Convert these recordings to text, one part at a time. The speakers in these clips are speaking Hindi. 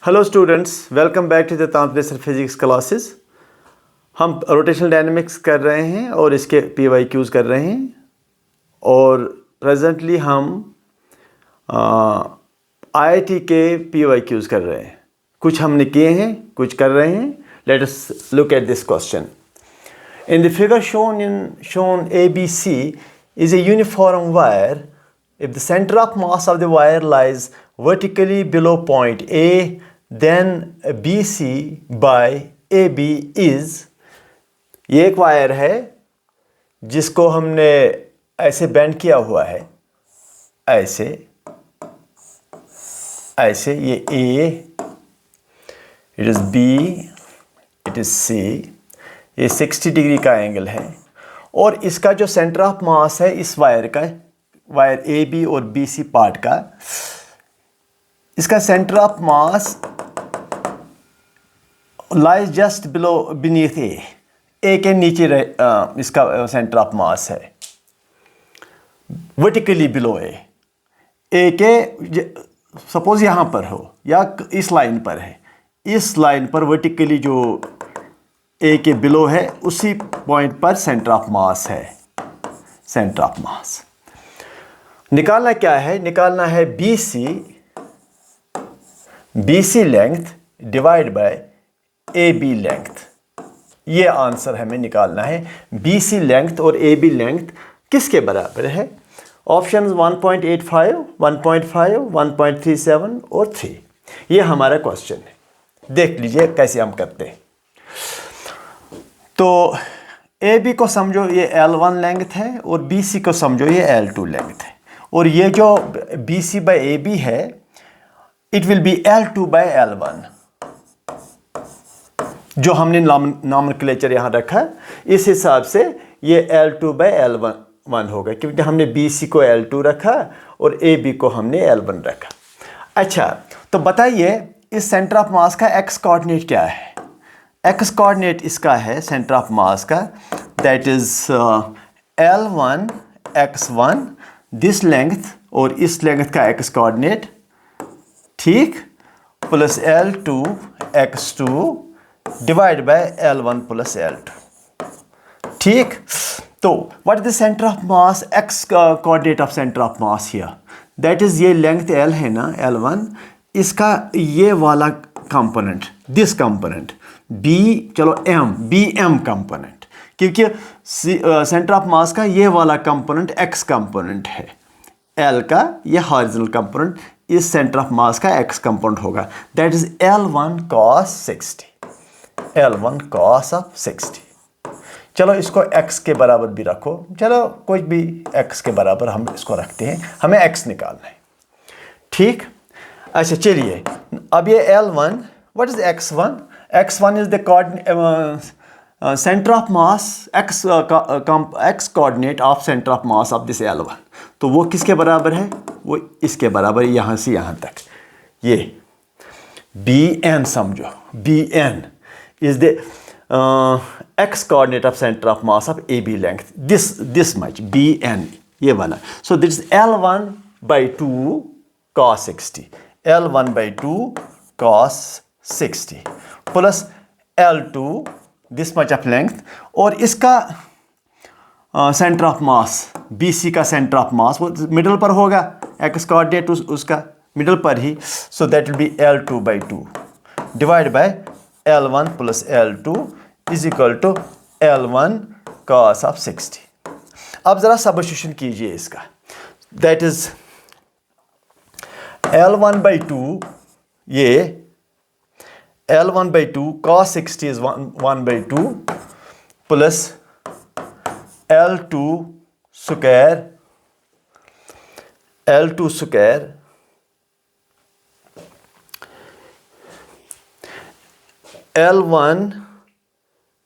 Hello students, welcome back to the तांत्रिक फिजिक्स क्लासेस। हम रोटेशनल डायनामिक्स कर रहे हैं और इसके PYQs कर रहे हैं। और प्रेजेंटली हम IIT के PYQs कर रहे हैं। कुछ हमने किए हैं, कुछ कर रहे हैं। Let us look at this question. In the figure shown ABC is a uniform wire. If the center of mass of the wire lies vertically below point A, then BC by AB is, ये एक वायर है जिसको हमने ऐसे बेंड किया हुआ है, ऐसे ऐसे। ये A, it is B, it is C, ये 60 डिग्री का एंगल है। और इसका जो सेंटर ऑफ मास है इस वायर का, वायर AB और BC पार्ट का, इसका centre of mass lies just below beneath ए के नीचे इसका सेंटर ऑफ मास है, वर्टिकली बिलो ए के। सपोज यहाँ पर हो या इस लाइन पर है, इस लाइन पर वर्टिकली जो ए के बिलो है उसी पॉइंट पर सेंटर ऑफ मास है। सेंटर ऑफ मास निकालना क्या है? निकालना है BC length divide by AB length. ये आंसर हमें निकालना है। BC लेंथ और AB लेंथ किसके बराबर है? ऑप्शंस 1.85, 1.5, 1.37 और 3। ये हमारा क्वेश्चन है। देख लीजिए कैसे हम करते हैं। तो AB को समझो ये L1 लेंथ है और BC को समझो ये L2 लेंथ है। और ये जो BC by AB है, it will be L2 by L1। जो हमने नॉमेनक्लेचर यहाँ रखा, इस हिसाब से ये L2 by L1 होगा, क्योंकि हमने BC को L2 रखा और AB को हमने L1 रखा। अच्छा, तो बताइए इस सेंटर ऑफ मास का x कोऑर्डिनेट क्या है? x कोऑर्डिनेट इसका है सेंटर ऑफ मास का, that is L1 x1, this length और इस लेंथ का x कोऑर्डिनेट, ठीक, plus L2 x2 divide by L1 plus L2, ठीक। तो what is the centre of mass? x coordinate of centre of mass here, that is ये लेंथ L है ना, L1, इसका ये वाला कंपोनेंट, दिस कंपोनेंट B, चलो BM कंपोनेंट, क्योंकि सेंटर ऑफ मास का ये वाला कंपोनेंट x कंपोनेंट है, L का ये हॉरिजॉन्टल कंपोनेंट इस सेंटर ऑफ मास का x कंपोनेंट होगा, that is L1 cos 60, L1 cos of 60। चलो इसको x के बराबर भी रखो, चलो कोई भी x के बराबर हम इसको रखते हैं, हमें x निकालना है, ठीक। अच्छा चलिए, अब ये L1, what is x1? x1 is the centre of mass, x coordinate of centre of mass of this L1। तो वो किसके बराबर है? वो इसके बराबर, यहाँ से यहाँ तक। ये BN समझो, BN is the x coordinate of centre of mass of AB length, this much BN, ये वाला। So this is L1 by 2 cos 60, L1 by 2 cos 60 plus L2 this much of length, और इसका सेंटर ऑफ मास, BC का सेंटर ऑफ मास वो मिडल पर होगा, x कोऑर्डिनेट उसका मिडल पर ही। So that will be L2 by 2 divide by L1 plus L2 is equal to L1 cos of 60। अब ज़रा सब्स्टिट्यूशन कीजिए इसका, दैट इज L1 by 2, ये L1 by 2 cos 60 is 1 by 2 plus L2 square, L2 square L1,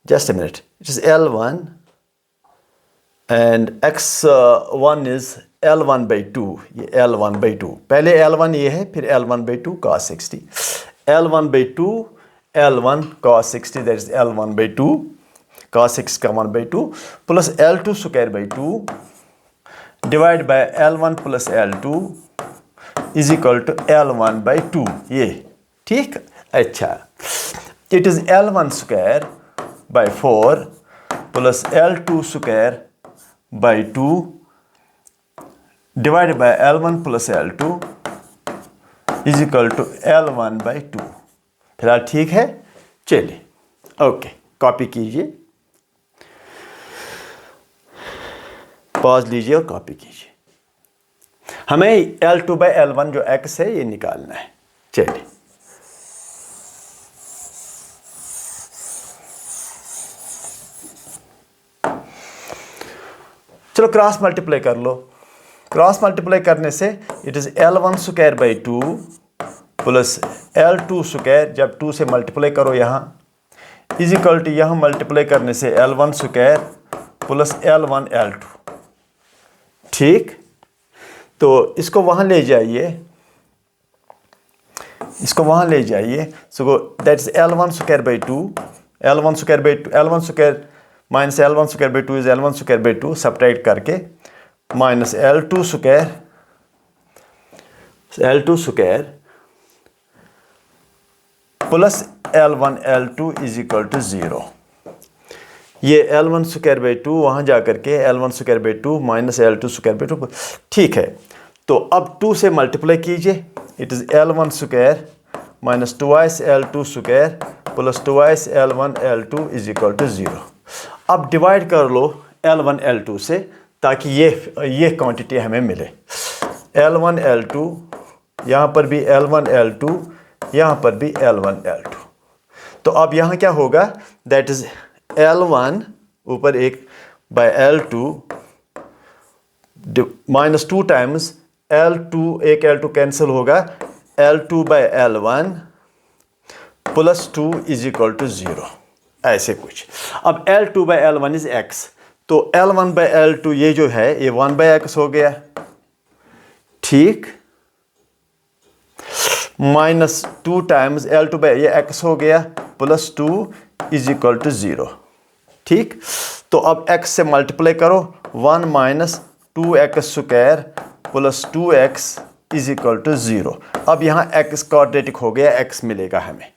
just a minute, it is L1 and x1 is L1 by 2, ये L1 by 2, पहले L1 ये है, फिर L1 by 2 cos 60, L1 by 2 L1 cos 60, that is L1 by 2 cos 6 का 1 by 2 plus L2 square by 2 divide by L1 plus L2 is equal to L1 by 2। ये ठीक। अच्छा, it is L1 square by 4 plus L2 square by 2 divide by L1 plus L2 is equal to L1 by 2। फिलहाल ठीक है, चलिए ओके, कॉपी कीजिए, पॉज लीजिए और कॉपी कीजिए। हमें L2 बाई L1 जो x है ये निकालना है। चलिए चलो क्रॉस मल्टीप्लाई कर लो। क्रॉस मल्टीप्लाई करने से it is L1 square by 2 plus L2 square, जब 2 से मल्टीप्लाई करो यहाँ, इज इक्वल टू यहाँ मल्टीप्लाई करने से L1 square plus L1 L2। ठीक, तो इसको वहाँ ले जाइए, इसको वहाँ ले जाइए। So that is L1 square by 2, L1 square by 2, L1 square minus L1 square by 2 is L1 square by 2, subtract करके minus L2 square, L2 square plus L1 L2 is equal to 0। ये L1 स्क्वायर बाई 2 वहाँ जा करके L1 square by 2 minus L2 square by 2। ठीक है, तो अब 2 से मल्टीप्लाई कीजिए, it is L1 square minus twice L2 square plus twice L1 L2 is equal to 0। अब डिवाइड कर लो L1 L2 से, ताकि ये क्वांटिटी हमें मिले। L1 L2, यहाँ पर भी L1 L2, यहाँ पर भी L1 L2। तो अब यहाँ क्या होगा, दैट इज L1 ऊपर एक bye L2 minus 2 times L2, एक L2 कैंसिल होगा, L2 by L1 plus 2 is equal to 0, ऐसे कुछ। अब L2 by L1 is x, तो L1 बाय L2 ये जो है ये 1 बाय x हो गया। ठीक, माइनस 2 टाइम्स L2 बाय ये x हो गया प्लस 2 इज इक्वल टू 0। ठीक, तो अब x से मल्टीप्लाई करो, 1 minus 2x square plus 2x is equal to 0। अब यहाँ x क्वाड्रेटिक हो गया, x मिलेगा हमें।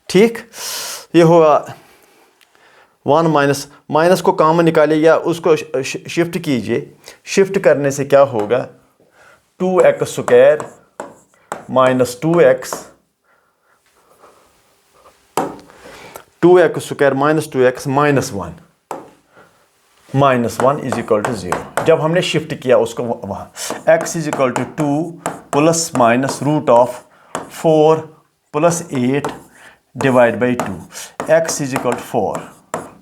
ठीक, ये हुआ 1 माइनस को कॉमन निकालिए या उसको शिफ्ट कीजिए। शिफ्ट करने से क्या होगा, 2x square minus 2x square minus 2x minus 1 is equal to 0। जब हमने शिफ्ट किया उसको वहाँ, x is equal to 2 plus minus root of 4 plus 8 divide by 2, x is equal to 4,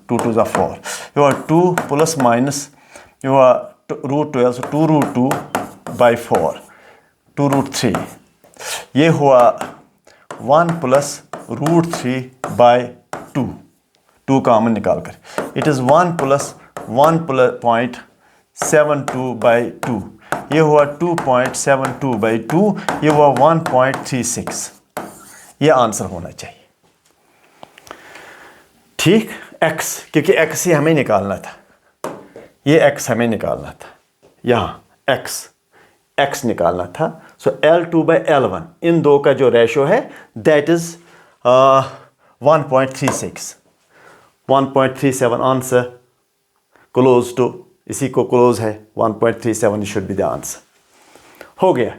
2 to the 4, you are 2 plus minus you are root 12, so 2 root 2 by 4, 2 root 3, ये हुआ 1 plus root 3 by 2, 2 कॉमन निकाल कर, it is 1 plus 1.72 by 2, ये हुआ 2.72 by 2, ये हुआ 1.36। ये आंसर होना चाहिए। ठीक, x, क्योंकि x ही हमें निकालना था, ये x हमें निकालना था, यहाँ x निकालना था। सो L2 बाई L1 इन दो का जो रेशो है that is 1.36, 1.37 answer, close to, इसी को क्लोज है 1.37 शुड बी द आंसर। हो गया,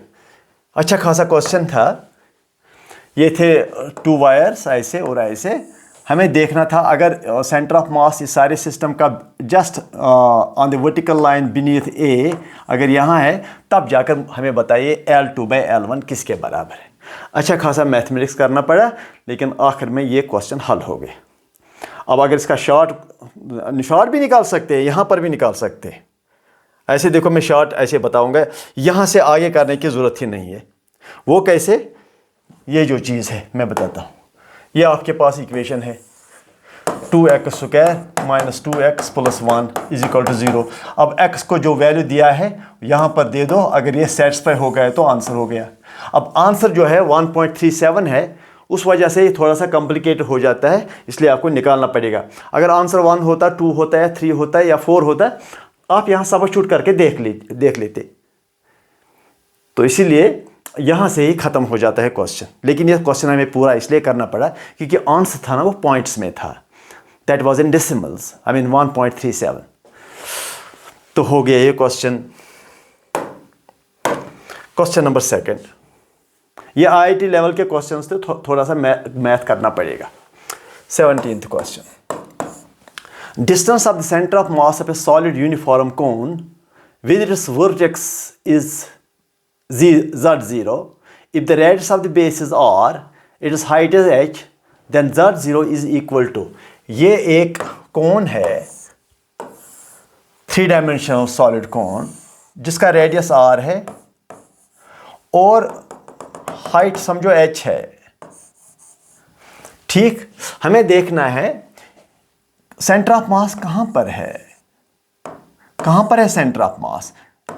अच्छा खासा क्वेश्चन था। ये थे 2 वायर्स ऐसे और ऐसे। हमें देखना था अगर सेंटर ऑफ मास इस सारे सिस्टम का just on the vertical line beneath ए अगर यहाँ है, तब जाकर हमें बताइए L2 बाई L1 किसके बराबर है। अच्छा खासा मैथमेटिक्स करना पड़ा, लेकिन आखिर में ये क्वेश्चन हल हो गए। अब अगर इसका शॉर्ट भी निकाल सकते हैं, यहाँ पर भी निकाल सकते हैं। ऐसे देखो, मैं शॉर्ट ऐसे बताऊँगा, यहाँ से आगे करने की ज़रूरत ही नहीं है। वो कैसे, ये जो चीज़ है मैं बताता हूँ। ये आपके पास इक्वेशन है 2x square minus 2x plus 1 is equal to 0। अब x को जो वैल्यू दिया है यहाँ पर दे दो, अगर ये सेटिस्फाई हो गया तो आंसर हो गया। अब आंसर जो है 1.37 है, उस वजह से ये थोड़ा सा कॉम्प्लिकेटेड हो जाता है, इसलिए आपको निकालना पड़ेगा। अगर आंसर 1 होता, 2 होता है, 3 होता है या 4 होता है, आप यहाँ सबस्टिट्यूट करके देख लेते। तो इसीलिए यहाँ से ही ख़त्म हो जाता है क्वेश्चन। लेकिन ये क्वेश्चन हमें पूरा इसलिए करना पड़ा क्योंकि आंसर था ना वो पॉइंट्स में था, that was in decimals, I mean 1.37। तो हो गया ये क्वेश्चन। क्वेश्चन नंबर 2, ये IIT लेवल के क्वेश्चन थे, थोड़ा सा मैथ करना पड़ेगा। 17th question, distance of the centre of mass of A solid uniform cone with its vertex is Z0 if the radius of the base is R, its height is H, then Z0 is equal to, ये एक कोन है 3 डायमेंशनल सॉलिड कोन जिसका रेडियस R है और हाइट समझो H है। ठीक, हमें देखना है सेंटर ऑफ मास कहां पर है, कहां पर है सेंटर ऑफ मास,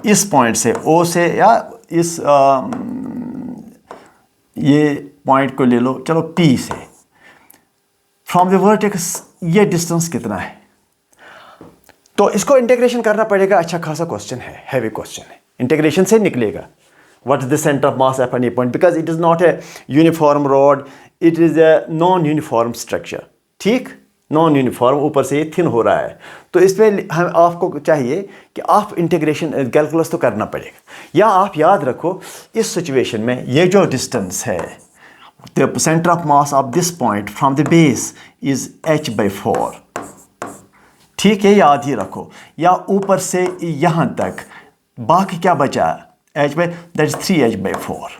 इस पॉइंट से O से या इस ये पॉइंट को ले लो, चलो P से, फ्रॉम द वर्टेक्स ये डिस्टेंस कितना है। तो इसको इंटीग्रेशन करना पड़ेगा। अच्छा खासा क्वेश्चन है, हैवी क्वेश्चन है, इंटीग्रेशन से निकलेगा what is the centre of mass at any point, because it is not a uniform rod, it is a non uniform structure. ठीक, नॉन यूनिफॉर्म, ऊपर से ये थिन हो रहा है, तो इसमें हम आपको चाहिए कि आप इंटीग्रेशन कैलकुलस तो करना पड़ेगा। या आप याद रखो इस सिचुएशन में ये जो डिस्टेंस है, the centre of mass of this point from the base is h/4। ठीक है, याद ही रखो। या ऊपर से यहाँ तक बाकी क्या बचा, that is 3h/4।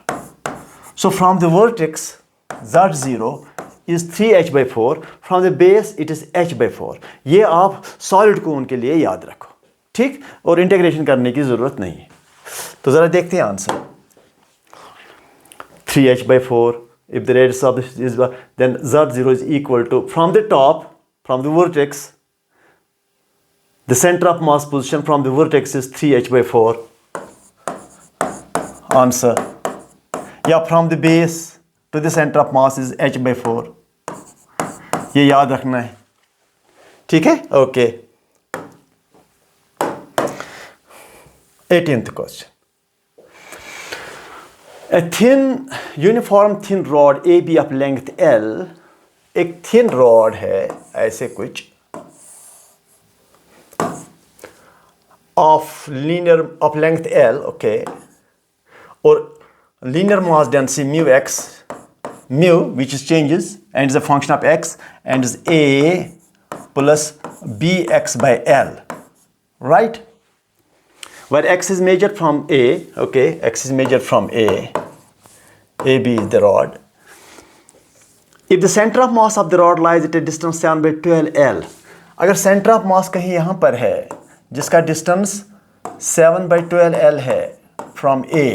So from the vertex Z0 is 3h/4, from the base it is h/4। ये आप सॉलिड कोन के लिए याद रखो। ठीक, और इंटीग्रेशन करने की ज़रूरत नहीं है। तो ज़रा देखते हैं answer. 3h/4 if the radius of this is, then Z0 is equal to, from the top, from the vertex, the center of mass position from the vertex is 3h/4 answer। या from the base to the center of mass is h/4, ये याद रखना है। ठीक है, okay. 18th question, a thin uniform thin rod AB of length L, एक थिन रॉड है ऐसे कुछ of linear of length L, okay, और linear mass density mu x, mu which is changes and is a function of x and is a plus bx by L, right, where x is measured from A, okay, x is measured from A, AB is the rod. If the center of mass of the rod lies at a distance 7/12 L, अगर center of mass कहीं यहाँ पर है जिसका distance 7/12 L है from A,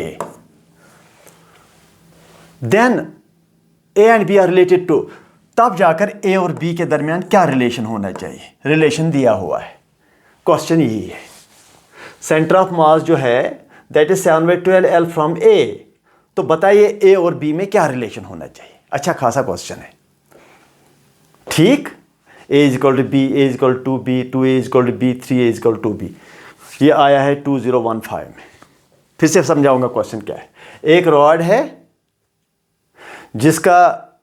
then A and B are related to, तब जाकर A और B के दरमियान क्या रिलेशन होना चाहिए, रिलेशन दिया हुआ है। क्वेश्चन यही है, सेंटर ऑफ मास जो है that is 7/12 L from A, तो बताइए A और B में क्या रिलेशन होना चाहिए। अच्छा खासा क्वेश्चन है। ठीक, A is equal to B, A is equal to B, 2A is equal to B, 3A is equal to B, ये आया है 2015 में। फिर से समझाऊंगा क्वेश्चन क्या है। एक रॉड है जिसका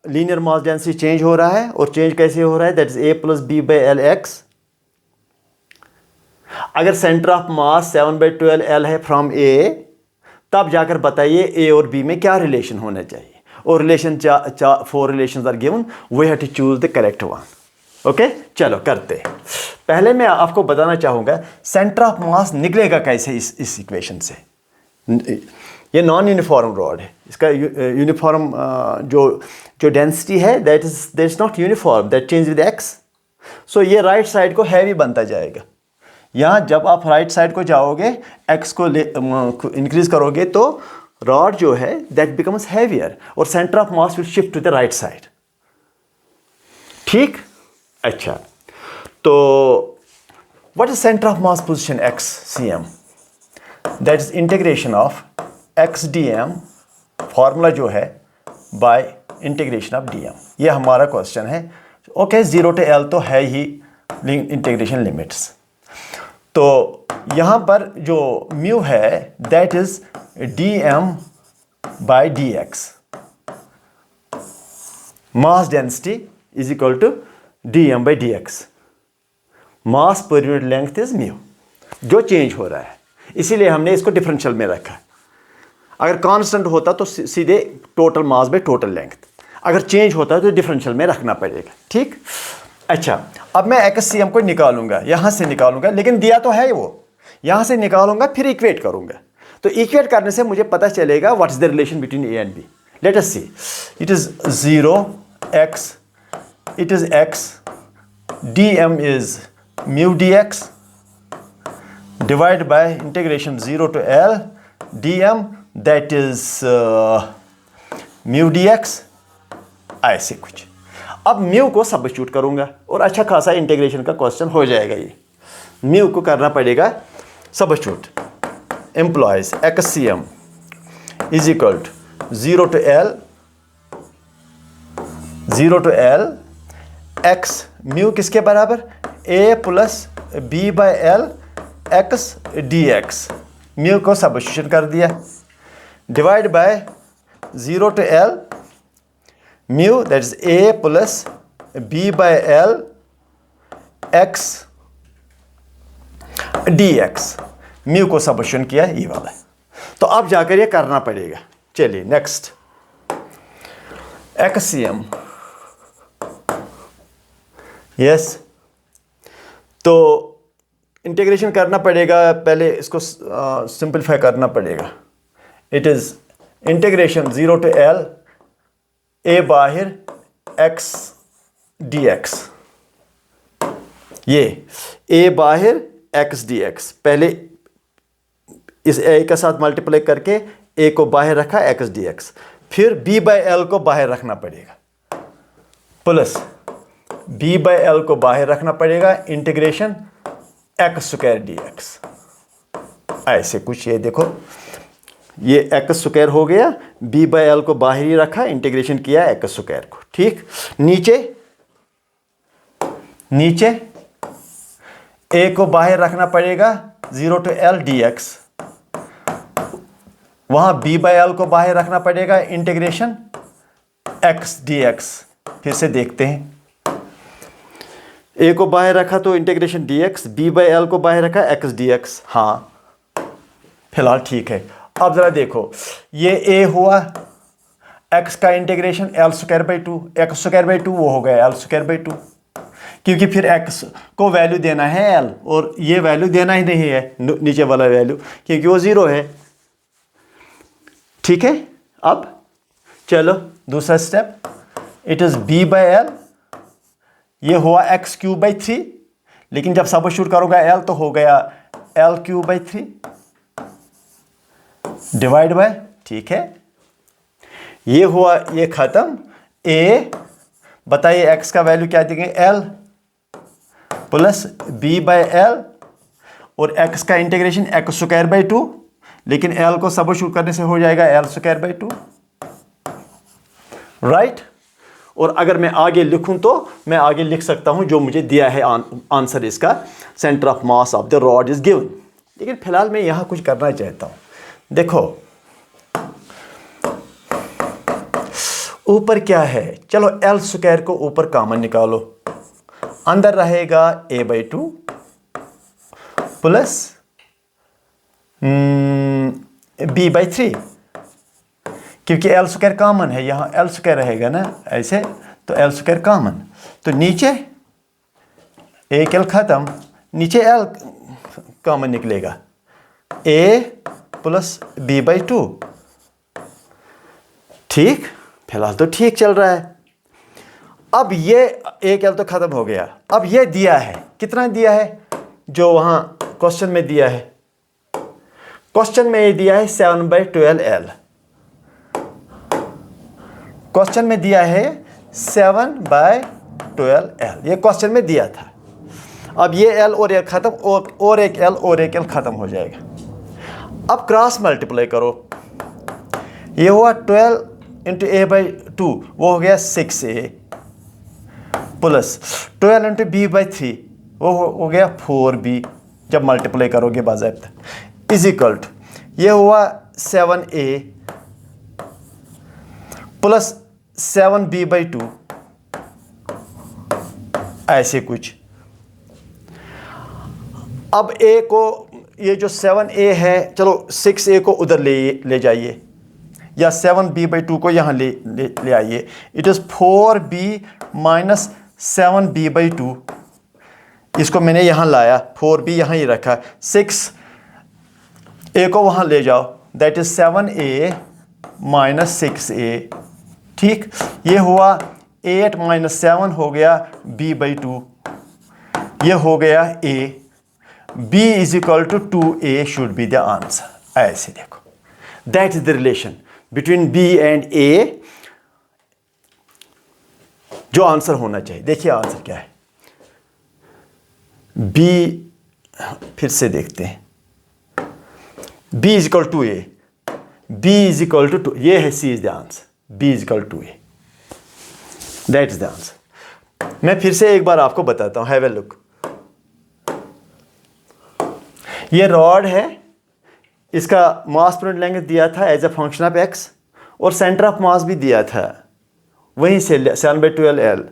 लीनियर मास डेंसिटी चेंज हो रहा है, और चेंज कैसे हो रहा है, that is A plus B/L x। अगर सेंटर ऑफ मास 7/12 L है फ्रॉम A, तब जाकर बताइए A और B में क्या रिलेशन होना चाहिए, और relation 4 relations are given, we have to choose the correct one. Okay, चलो करते हैं। पहले मैं आपको बताना चाहूंगा सेंटर ऑफ मास निकलेगा कैसे इस इक्वेशन से। ये नॉन यूनिफॉर्म रॉड है, इसका यूनिफॉर्म जो डेंसिटी है that is not uniform, that change with x। सो ये राइट साइड को हैवी बनता जाएगा। यहाँ जब आप राइट साइड को जाओगे, x को इंक्रीज करोगे, तो रॉड जो है दैट बिकम्स हैवियर, और centre of mass will shift to the right side. ठीक, अच्छा, तो what is centre of mass position x cm, that is integration of x dm, formula जो है बाय इंटीग्रेशन ऑफ dm। ये हमारा क्वेश्चन है। ओके, 0 to L तो है ही इंटीग्रेशन लिमिट्स। तो यहाँ पर जो म्यू है that is dm by D X, mass density is equal to D M by D X, mass पर यूनिट लेंथ इज म्यू, जो चेंज हो रहा है, इसीलिए हमने इसको डिफरेंशियल में रखा। अगर कांस्टेंट होता तो सीधे total mass by total length, अगर चेंज होता है तो डिफरेंशियल में रखना पड़ेगा। ठीक, अच्छा, अब मैं एक्ससीएम को निकालूंगा, यहां से निकालूंगा, लेकिन दिया तो है वो, यहां से निकालूंगा फिर इक्वेट करूंगा। तो इक्वेट करने से मुझे पता चलेगा what is the relation between A and B. Let us see, it is 0x, it is x, dm is mu dx divided by integration 0 to L dm, that is mu dx, ऐसे कुछ। अब म्यू को सब्स्टिट्यूट करूंगा और अच्छा खासा इंटीग्रेशन का क्वेश्चन हो जाएगा। ये म्यू को करना पड़ेगा सब्स्टिट्यूट, एम्प्लॉयज एक्ससीएम is equal to 0 to L x, mu किसके बराबर, a plus B by L X D X, mu को सब्स्टिट्यूशन कर दिया, divide by 0 to L mu, that is a plus B by L X D X, mu को सब्स्टिट्यूशन किया, ये वाला है। तो अब जाकर ये करना पड़ेगा। चलिए नेक्स्ट, एक्ससीएम, यस, तो इंटीग्रेशन करना पड़ेगा, पहले इसको सिंपलीफाई करना पड़ेगा। It is integration 0 to L a बाहिर x dx, ये a बाहिर x dx, पहले इस a के साथ मल्टीप्लाई करके a को बाहर रखा x dx, फिर b बाई एल को बाहर रखना पड़ेगा, प्लस b बाई एल को बाहर रखना पड़ेगा, integration x square D x, ऐसे कुछ। ये देखो, ये एक्स स्क्वायर हो गया, b बाई एल को बाहर ही रखा, इंटीग्रेशन किया एक्स स्क्वायर को। ठीक, नीचे a को बाहर रखना पड़ेगा 0 to L dx, वहां b बाई एल को बाहर रखना पड़ेगा, इंटीग्रेशन x dx। फिर से देखते हैं, a को बाहर रखा तो integration dx, b by L को बाहर रखा x dx। हाँ, फिलहाल ठीक है। अब जरा देखो, ये a हुआ, x का integration L square by 2, x square by 2 वो हो गया एल स्क्वायर बाई 2, क्योंकि फिर x को वैल्यू देना है l, और ये वैल्यू देना ही नहीं है नीचे वाला वैल्यू, क्योंकि वो 0 है। ठीक है, अब चलो दूसरा step, it is b by L, ये हुआ एक्स क्यूब बाई 3, लेकिन जब सब्स्टिट्यूट करूंगा l तो हो गया L cube by 3 divide by, ठीक है, ये हुआ, ये खत्म। a बताइए x का वैल्यू क्या देंगे, l plus b by L, और x का इंटीग्रेशन एक्स स्क्वायर बाई 2, लेकिन l को सब्स्टिट्यूट करने से हो जाएगा एल स्क्वायर बाई 2, राइट। और अगर मैं आगे लिखूं तो मैं आगे लिख सकता हूं जो मुझे दिया है आंसर इसका, centre of mass of the rod is given. लेकिन फिलहाल मैं यहां कुछ करना चाहता हूं। देखो ऊपर क्या है, चलो एल स्क्वायर को ऊपर कॉमन निकालो, अंदर रहेगा a by 2 plus b by 3, क्योंकि एल स्क्वायर कॉमन है, यहाँ एल स्क्वायर रहेगा ना ऐसे, तो एल स्क्वायर कॉमन, तो नीचे एक एल खत्म, नीचे एल कॉमन निकलेगा, a प्लस b बाई 2। ठीक, फिलहाल तो ठीक चल रहा है। अब ये एक एल तो खत्म हो गया, अब ये दिया है, कितना दिया है, जो वहां क्वेश्चन में दिया है, क्वेश्चन में ये दिया है 7/12 एल, क्वेश्चन में दिया है 7/12 एल, ये क्वेश्चन में दिया था। अब ये एल और एक खत्म, और एक एल और एक एल खत्म हो जाएगा। अब क्रॉस मल्टीप्लाई करो, ये हुआ 12 इंटू a बाई 2, वो हो गया 6a, plus 12 into b by 3, वो हो गया 4b, जब मल्टीप्लाई करोगे बाज़ाब्ता, इज इक्वल टू, ये हुआ 7a प्लस 7b/2, ऐसे कुछ। अब a को, ये जो 7a है, चलो 6a को उधर ले जाइए, या 7b/2 को यहाँ ले आइए। It is 4b minus 7b/2। इसको मैंने यहाँ लाया, 4b यहाँ ही रखा, 6a को वहाँ ले जाओ, that is 7a minus 6a। ठीक, ये हुआ 8 माइनस 7 हो गया b/2, ये हो गया a। b is equal to 2a should be the answer. ऐसे देखो, that is the relation between b and a, जो आंसर होना चाहिए। देखिए आंसर क्या है। b, फिर से देखते हैं, b is equal to a, b is equal to 2, ये है c is the answer, b is equal to a, that is the answer. मैं फिर से एक बार आपको बताता हूं, हैव ए लुक। ये रॉड है, इसका मास पर यूनिट लेंथ दिया था as a function of x, और सेंटर ऑफ मास भी दिया था वहीं से 7/12L।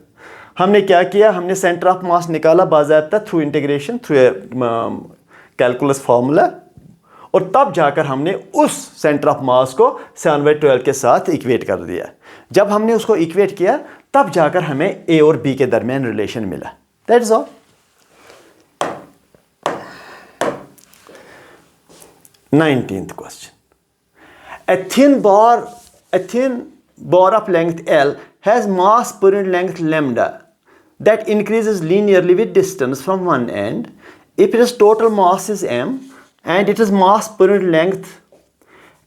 हमने क्या किया, हमने सेंटर ऑफ मास निकाला बाज़ाब्ता through integration, through calculus formula, और तब जाकर हमने उस सेंटर ऑफ मास को 7/12 के साथ इक्वेट कर दिया। जब हमने उसको इक्वेट किया तब जाकर हमें a और b के दरमियान रिलेशन मिला। That is all. Nineteenth question, a thin bar of length L has mass per unit length lambda that increases linearly with distance from one end. If its total mass is m and its mass per unit length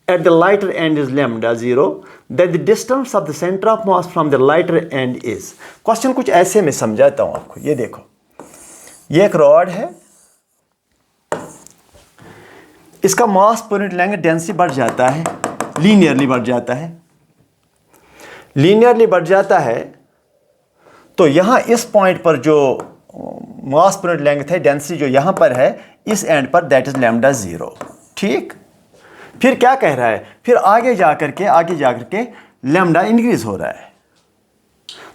at the lighter end is lambda 0, then the distance of the center of mass from the lighter end is। Question कुछ ऐसे में समझाता हूं आपको। ये देखो, ये एक रॉड है, इसका मास पर यूनिट लेंथ डेंसिटी बढ़ जाता है, लीनियरली बढ़ जाता है। लीनियरली बढ़ जाता है तो यहां इस पॉइंट पर जो मास पर यूनिट लेंथ है, डेंसिटी जो यहां पर है, इस एंड पर दैट इज लैम्डा 0। ठीक, फिर क्या कह रहा है, फिर आगे जाकर के लैम्डा इंक्रीज हो रहा है,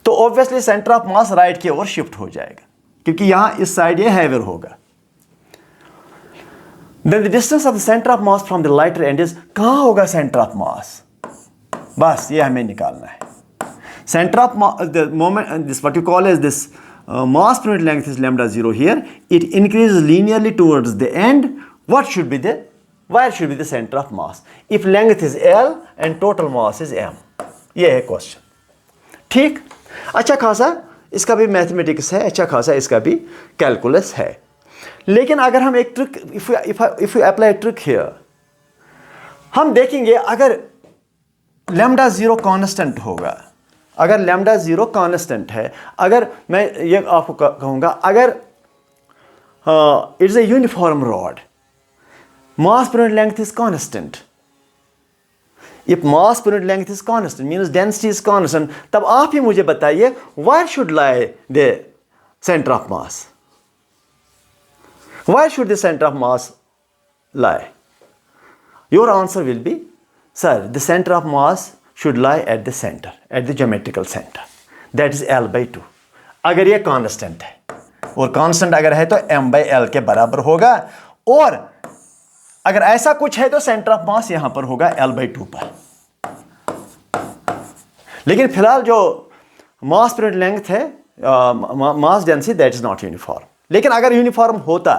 तो obviously centre of mass right की ओर शिफ्ट हो जाएगा, क्योंकि यहां इस साइड ये हैवियर होगा। Then the distance of the center of mass from the lighter end is, कहां होगा सेंटर ऑफ मास, बस ये हमें निकालना है। Centre of the moment this what you call as this mass per unit length is lambda 0 here. It increases linearly towards the end. Where should be the center of mass? If length is L and total mass is m. ये है क्वेश्चन। ठीक, अच्छा खासा इसका भी मैथमेटिक्स है, अच्छा खासा इसका भी कैलकुलस है। लेकिन अगर हम एक trick, if you apply trick here, हम देखेंगे अगर लैम्डा 0 कांस्टेंट होगा, अगर लैम्डा 0 कांस्टेंट है, अगर मैं ये आपको कहूँगा, अगर it's a uniform rod, mass पर unit length is constant, if mass पर unit length is constant means density is constant, तब आप ही मुझे बताइए where should lie the centre of mass, where should the center of mass lie? Your answer will be, sir, the center of mass should lie at the center, at the geometrical center, that is L/2। अगर ये कांस्टेंट है, और कांस्टेंट अगर है तो m/L के बराबर होगा, और अगर ऐसा कुछ है तो सेंटर ऑफ मास यहां पर होगा L/2 पर। लेकिन फिलहाल जो मास पर यूनिट लेंथ है, mass density, that is not uniform. लेकिन अगर यूनिफॉर्म होता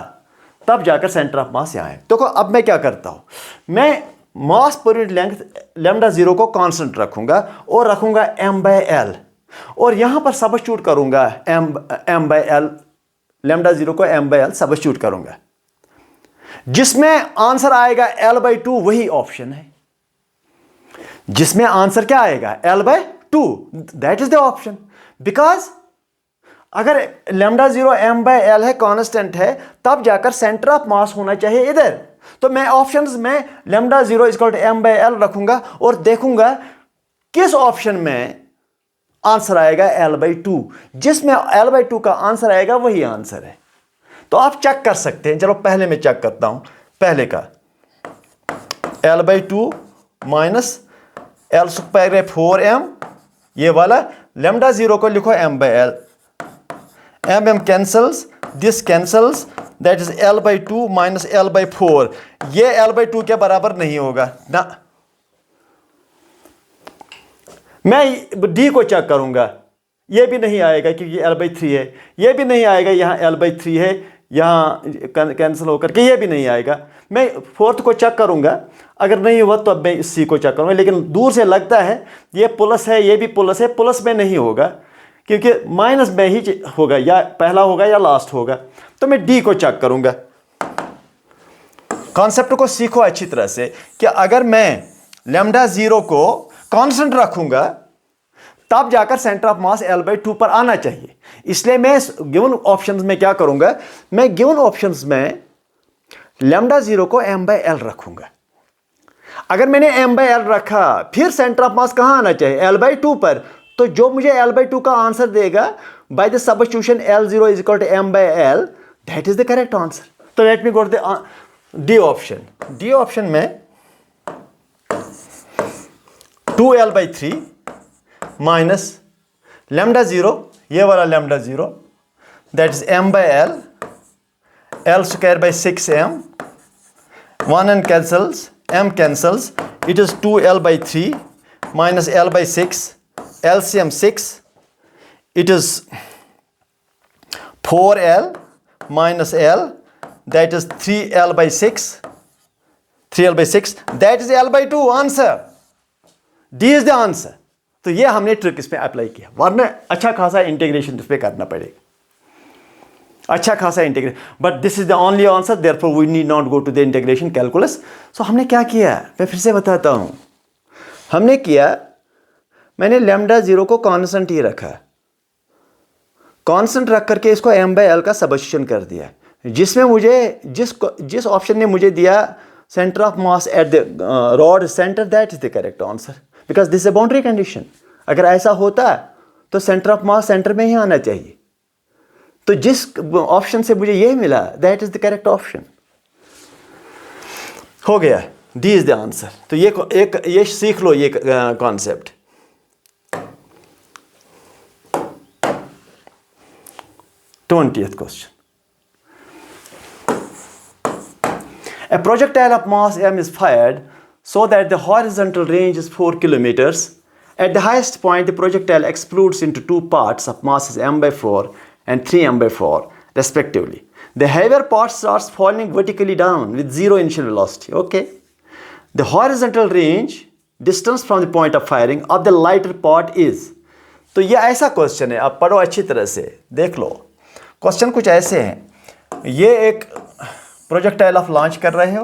तब जाकर सेंटर ऑफ मास यहाँ है। तो अब मैं क्या करता हूँ, मैं मास पर यूनिट लेंथ लैम्डा 0 को कांस्टेंट रखूंगा और रखूंगा m/L, और यहाँ पर सब्स्टिट्यूट करूंगा m/L, लैम्डा 0 को m/L सब्स्टिट्यूट करूंगा, जिसमें आंसर आएगा L/2, वही ऑप्शन है जिसमें आंसर क्या आएगा, L/2, that is the option. Because अगर लैम्डा 0 m/L है, कांस्टेंट है, तब जाकर सेंटर ऑफ मास होना चाहिए इधर। तो मैं ऑप्शंस में लैम्डा 0 इक्वल टू m/L रखूंगा और देखूंगा किस ऑप्शन में आंसर आएगा L/2। जिसमें L/2 का आंसर आएगा वही आंसर है। तो आप चेक कर सकते हैं। चलो पहले मैं चेक करता हूं, पहले का L/2 माइनस L स्क्वायर है 4m, ये वाला लेमडा 0 को लिखो m/l, m cancels, this cancels, that is l/2 minus l/4। ये l/2 के बराबर नहीं होगा ना, मैं d को चेक करूंगा, ये भी नहीं आएगा क्योंकि l/3 है, ये भी नहीं आएगा, यहाँ l/3 है, यहाँ कैंसिल होकर के ये भी नहीं आएगा। मैं फोर्थ को चेक करूंगा, अगर नहीं हुआ तो अब मैं इस सी को चेक करूंगा, लेकिन दूर से लगता है ये प्लस है, ये भी प्लस है, प्लस में नहीं होगा क्योंकि माइनस में ही होगा, या पहला होगा या लास्ट होगा, तो मैं डी को चेक करूंगा। कॉन्सेप्ट को सीखो अच्छी तरह से कि अगर मैं लेमडा 0 को कांस्टेंट रखूंगा तब जाकर सेंटर ऑफ मास l/2 पर आना चाहिए। इसलिए मैं गिवन ऑप्शंस में क्या करूंगा, मैं गिवन ऑप्शंस में लेमडा 0 को m/l रखूंगा। अगर मैंने m/l रखा फिर सेंटर ऑफ मास कहां आना चाहिए, l/2 पर, तो जो मुझे l/2 का आंसर देगा by the substitution L0 is equal to m/l, that is the correct answer. तो let me go to the D option. D option में 2l/3 माइनस लेमडा 0, ये वाला lambda 0, that is m/l, l square by 6m, 1 and cancels, m cancels, it is 2l/3 minus l/6, LCM 6, it is 4l minus l, that is 3l/6, 3l/6, that is l/2 answer. D is the answer. तो ये हमने ट्रिक इस पे अप्लाई किया, वरना अच्छा खासा इंटीग्रेशन इस पे करना पड़ेगा, अच्छा खासा integration, but this is the only answer, therefore we need not go to the integration calculus. So हमने क्या किया, मैं फिर से बताता हूं, हमने किया, मैंने लेमडा 0 को कांस्टेंट ही रखा, कांस्टेंट रख करके इसको m/l का सब्स्टिट्यूशन कर दिया, जिसमें मुझे जिस ऑप्शन ने मुझे दिया centre of mass at the rod centre, that is the correct answer, because this is boundary condition. अगर ऐसा होता तो सेंटर ऑफ मास सेंटर में ही आना चाहिए, तो जिस ऑप्शन से मुझे ये मिला that is the correct option. हो गया, डी इज द आंसर। तो ये सीख लो, ये concept. Twentieth question, a projectile of mass m is fired so that the horizontal range is 4 kilometers. At the highest point, the projectile explodes into two parts of masses m/4 and 3m/4 respectively. The heavier part starts falling vertically down with zero initial velocity. Okay. The horizontal range distance from the point of firing of the lighter part is. तो ये ऐसा क्वेश्चन है, आप पढ़ो अच्छी तरह से, देख लो। क्वेश्चन कुछ ऐसे हैं, ये एक प्रोजेक्टाइल ऑफ लॉन्च कर रहे हो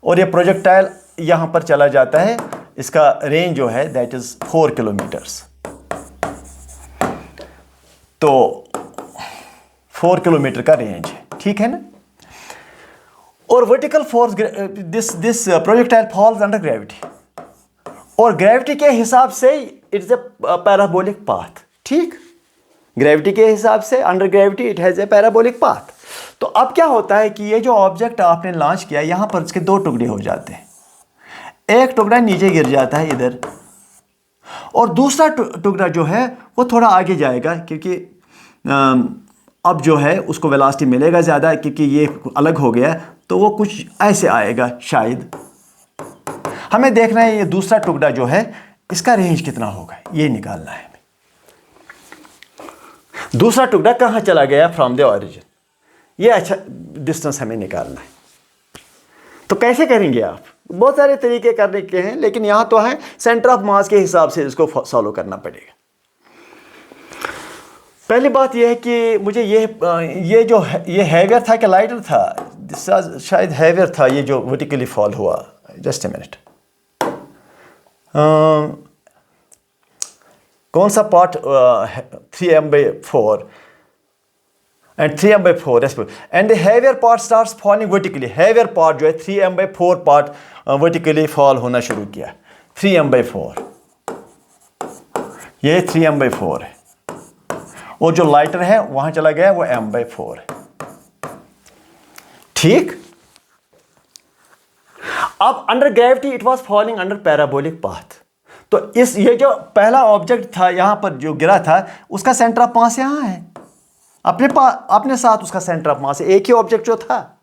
और ये प्रोजेक्टाइल यहाँ पर चला जाता है, इसका रेंज जो है दैट इज 4 किलोमीटर्स। तो 4 किलोमीटर का रेंज है, ठीक है ना। और vertical force, this projectile falls under gravity, और ग्रेविटी के हिसाब से इट्स ए पैराबोलिक पाथ, ठीक। ग्रेविटी के हिसाब से under gravity it has a parabolic path. तो अब क्या होता है कि ये जो ऑब्जेक्ट आपने लॉन्च किया, यहां पर इसके दो टुकड़े हो जाते हैं, एक टुकड़ा नीचे गिर जाता है इधर, और दूसरा टुकड़ा जो है वो थोड़ा आगे जाएगा, क्योंकि अब जो है उसको वेलोसिटी मिलेगा ज़्यादा, क्योंकि ये अलग हो गया, तो वो कुछ ऐसे आएगा शायद। हमें देखना है ये दूसरा टुकड़ा जो है इसका रेंज कितना होगा, ये निकालना है। दूसरा टुकड़ा कहाँ चला गया फ्रॉम द ऑरिजिन, ये अच्छा डिस्टेंस हमें निकालना है। तो कैसे करेंगे आप, बहुत सारे तरीके करने के हैं, लेकिन यहाँ तो है सेंटर ऑफ मास के हिसाब से इसको सॉल्व करना पड़ेगा। पहली बात यह है कि मुझे ये जो ये हैवियर था कि लाइटर था, शायद हैवियर था ये जो वर्टिकली फॉल हुआ। जस्ट ए मिनट, कौन सा part 3m/4 and 3m/4 and the heavier part starts falling vertically. heavier part जो है 3m/4 पार्ट vertically fall होना शुरू किया, 3m/4, ये 3m/4 है, और जो लाइटर है वहां चला गया वो m/4 है, ठीक। अब under gravity it was falling under parabolic path, तो ये जो पहला ऑब्जेक्ट था यहाँ पर जो गिरा था, उसका सेंटर ऑफ मास यहाँ है, अपने साथ उसका सेंटर ऑफ मास है, एक ही ऑब्जेक्ट जो था।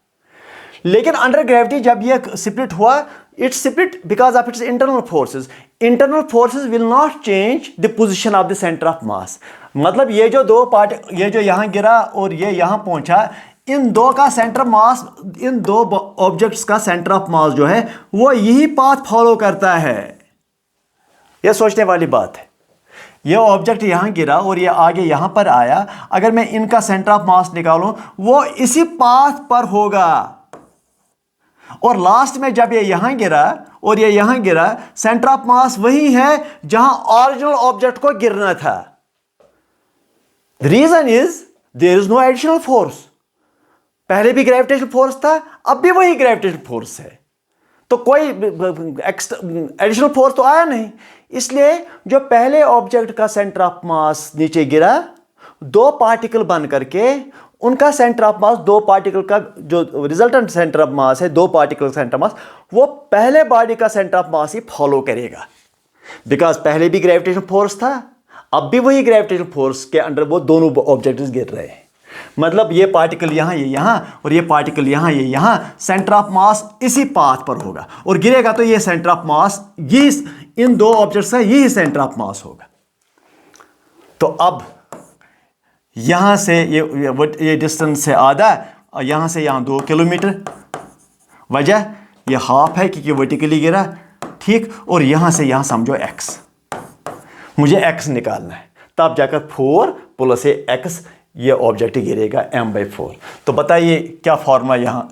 लेकिन अंडर ग्रेविटी जब ये स्प्लिट हुआ, it split because of its internal forces. Internal forces will not change the position of the centre of मास। मतलब ये जो दो पार्ट, ये जो यहाँ गिरा और ये यहाँ पहुंचा, इन दो का सेंटर मास, इन दो ऑब्जेक्ट्स का सेंटर ऑफ मास जो है वो यही पाथ फॉलो करता है। यह सोचने वाली बात है। ये ऑब्जेक्ट यहाँ गिरा और ये आगे यहाँ पर आया, अगर मैं इनका सेंटर ऑफ मास निकालूं वो इसी पाथ पर होगा। और लास्ट में जब ये यहां गिरा और ये यहां गिरा, सेंटर ऑफ मास वही है जहां ओरिजिनल ऑब्जेक्ट को गिरना था। The reason is there is no additional force. पहले भी ग्रेविटेशनल फोर्स था, अब भी वही ग्रेविटेशनल फोर्स है, तो कोई एडिशनल फोर्स तो आया नहीं। इसलिए जो पहले ऑब्जेक्ट का सेंटर ऑफ मास नीचे गिरा, दो पार्टिकल बन करके उनका सेंटर ऑफ मास, दो पार्टिकल का जो रिजल्टेंट सेंटर ऑफ मास है, दो पार्टिकल का सेंटर मास, वो पहले बॉडी का centre of mass he follow करेगा। बिकॉज पहले भी ग्रेविटेशनल फोर्स था, अब भी वही ग्रेविटेशनल फोर्स के अंडर वो दोनों ऑब्जेक्ट्स गिर रहे हैं। मतलब ये पार्टिकल यहाँ, ये यहाँ, और ये पार्टिकल यहाँ, ये यहाँ, सेंटर ऑफ मास इसी पाथ पर होगा और गिरेगा तो ये सेंटर ऑफ मास, ये इन दो ऑब्जेक्ट्स का यही सेंटर ऑफ मास होगा। तो अब यहां से ये डिस्टेंस है आधा, और यहां से यहां 2 किलोमीटर। वजह ये हाफ है क्योंकि वर्टिकली गिरा, ठीक। और यहां से यहां समझो x, मुझे x निकालना है, तब जाकर 4 + x ये ऑब्जेक्ट गिरेगा m/4। तो बताइए क्या फॉर्मूला यहाँ,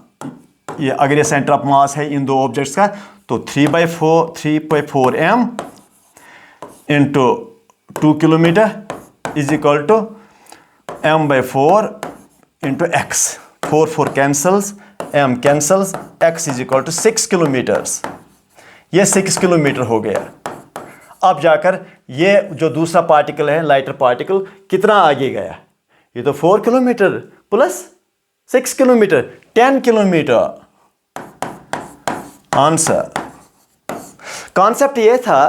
ये अगर ये सेंटर ऑफ मास है इन दो ऑब्जेक्ट्स का, तो 3/4m into 2 kilometre is equal to m/4 into x। 4 cancels, m cancels, x is equal to 6 kilometres. ये 6 किलोमीटर हो गया। अब जाकर ये जो दूसरा पार्टिकल है, लाइटर पार्टिकल, कितना आगे गया? ये तो 4 kilometre plus 6 kilometre, 10 kilometre. Answer. Concept ये था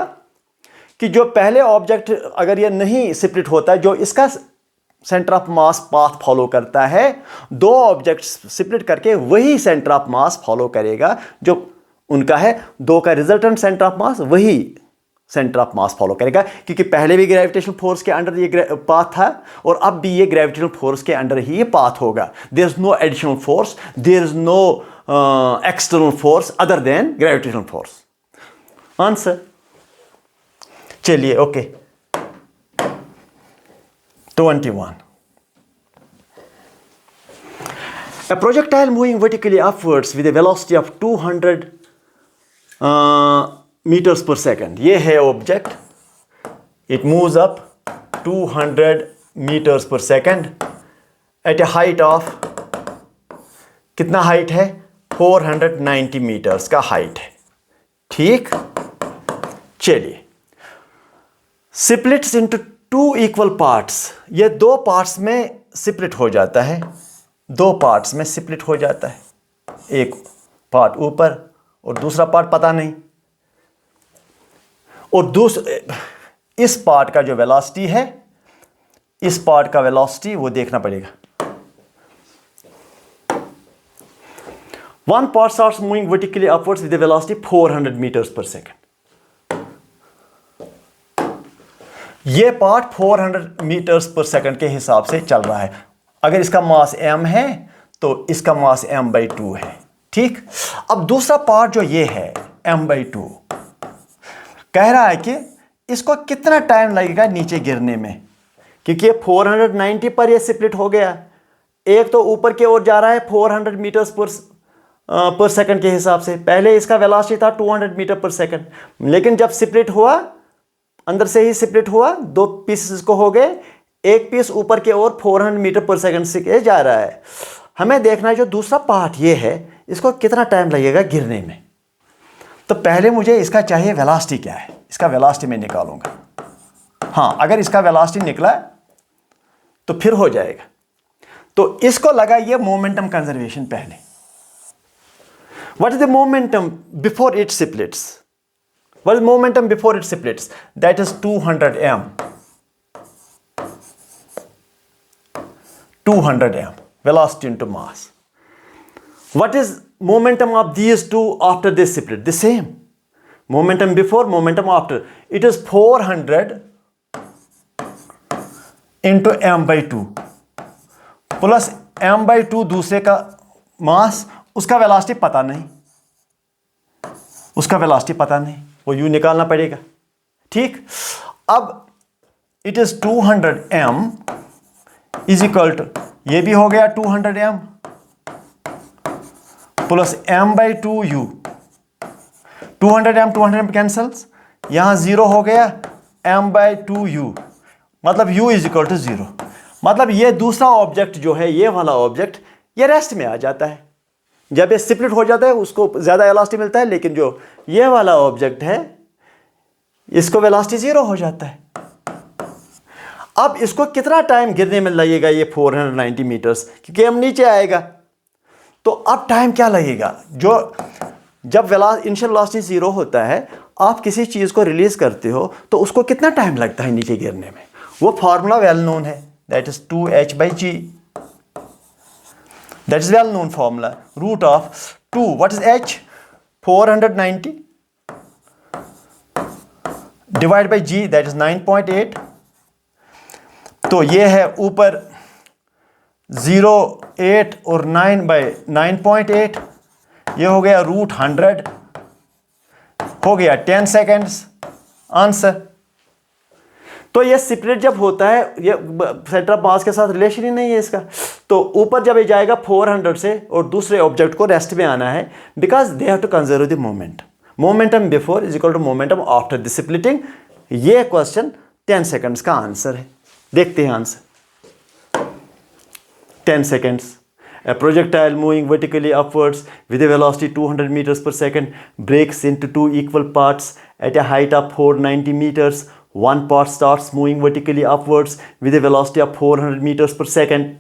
कि जो पहले ऑब्जेक्ट अगर ये नहीं स्प्लिट होता, जो इसका centre of mass path follow करता है, दो ऑब्जेक्ट्स स्प्लिट करके वही सेंटर ऑफ मास फॉलो करेगा जो उनका है, दो का रिजल्टेंट सेंटर ऑफ मास वही सेंटर ऑफ मास फॉलो करेगा। क्योंकि पहले भी ग्रेविटेशनल फोर्स के अंडर ये पाथ था और अब भी ये ग्रेविटेशनल फोर्स के अंडर ही ये पाथ होगा। There is no additional force, there is no external force other than gravitational force. Answer. चलिए okay. 21. A projectile moving vertically upwards with a velocity of 200 meters per second. ये है object, it moves up 200 meters per second at a height of, कितना हाइट है? 490 मीटर्स का हाइट है, ठीक। चलिए, splits into 2 equal parts। ये दो पार्ट्स में स्प्लिट हो जाता है, दो पार्ट्स में स्प्लिट हो जाता है, एक पार्ट ऊपर और दूसरा पार्ट पता नहीं। और इस पार्ट का जो वेलोसिटी है, इस पार्ट का वेलोसिटी वो देखना पड़ेगा। One part starts moving vertically upwards with a velocity 400 meters per second। ये पार्ट 400 मीटर्स पर सेकंड के हिसाब से चल रहा है। अगर इसका मास m है तो इसका मास m/2 है, ठीक। अब दूसरा पार्ट जो ये है m/2, कह रहा है कि इसको कितना टाइम लगेगा नीचे गिरने में, क्योंकि ये 490 पर ये स्प्लिट हो गया। एक तो ऊपर की ओर जा रहा है 400 मीटर्स पर सेकंड के हिसाब से, पहले इसका वेलोसिटी था 200 मीटर पर सेकंड, लेकिन जब स्प्लिट हुआ, अंदर से ही स्प्लिट हुआ, दो पीसेस को हो गए, एक पीस ऊपर की ओर 400 मीटर पर सेकंड से जा रहा है। हमें देखना है जो दूसरा पार्ट ये है, इसको कितना टाइम लगेगा गिरने में। तो पहले मुझे इसका चाहिए वेलोसिटी क्या है, इसका वेलोसिटी मैं निकालूंगा। हाँ, अगर इसका वेलोसिटी निकला तो फिर हो जाएगा। तो इसको लगाइए मोमेंटम कंजर्वेशन पहले। What is the momentum before it splits? What is momentum before it splits? That is 200 m. 200 m. Velocity into mass. What is momentum of these two after they split? The same. Momentum before, momentum after. It is 400 into m by 2 plus m by 2 दूसरे का मास, उसका वेलोसिटी पता नहीं, उसका वेलोसिटी पता नहीं, वो यू निकालना पड़ेगा। ठीक, अब it is 200 m is equal to, ये भी हो गया 200 m plus m by 2 u। 200 m cancels, यहां 0 हो गया, m बाई 2 u, मतलब u इज इक्वल टू 0। मतलब ये दूसरा ऑब्जेक्ट जो है, ये वाला ऑब्जेक्ट, ये रेस्ट में आ जाता है। जब ये स्प्लिट हो जाता है उसको ज़्यादा वेलोसिटी मिलता है, लेकिन जो ये वाला ऑब्जेक्ट है इसको वेलोसिटी 0 हो जाता है। अब इसको कितना टाइम गिरने में लगेगा ये 490 मीटर्स, क्योंकि हम नीचे आएगा, तो अब टाइम क्या लगेगा? जब इनिशियल वेलोसिटी 0 होता है, आप किसी चीज़ को रिलीज करते हो तो उसको कितना टाइम लगता है नीचे गिरने में? वो फार्मूला वेल नोन है, that is 2h by g। That is well known formula. Root of 2, what is h? 490 divide by g, that is 9.8। तो ये है ऊपर 0.8 और 9 बाई 9.8, ये हो गया रूट 100, हो गया 10 सेकेंड्स आंसर। तो ये स्प्लिट जब होता है, ये सेंटर ऑफ मास के साथ रिलेशन ही नहीं है इसका, तो ऊपर जब ये जाएगा 400 से और दूसरे ऑब्जेक्ट को रेस्ट में आना है, because they have to conserve the moment. Momentum before is equal to momentum after the splitting. ये क्वेश्चन 10 सेकेंड्स का आंसर है। देखते हैं answer. 10 seconds. A projectile moving vertically upwards with a velocity 200 meters per second breaks into two equal parts at a height of 490 meters. One part starts moving vertically upwards with a velocity of 400 meters per second.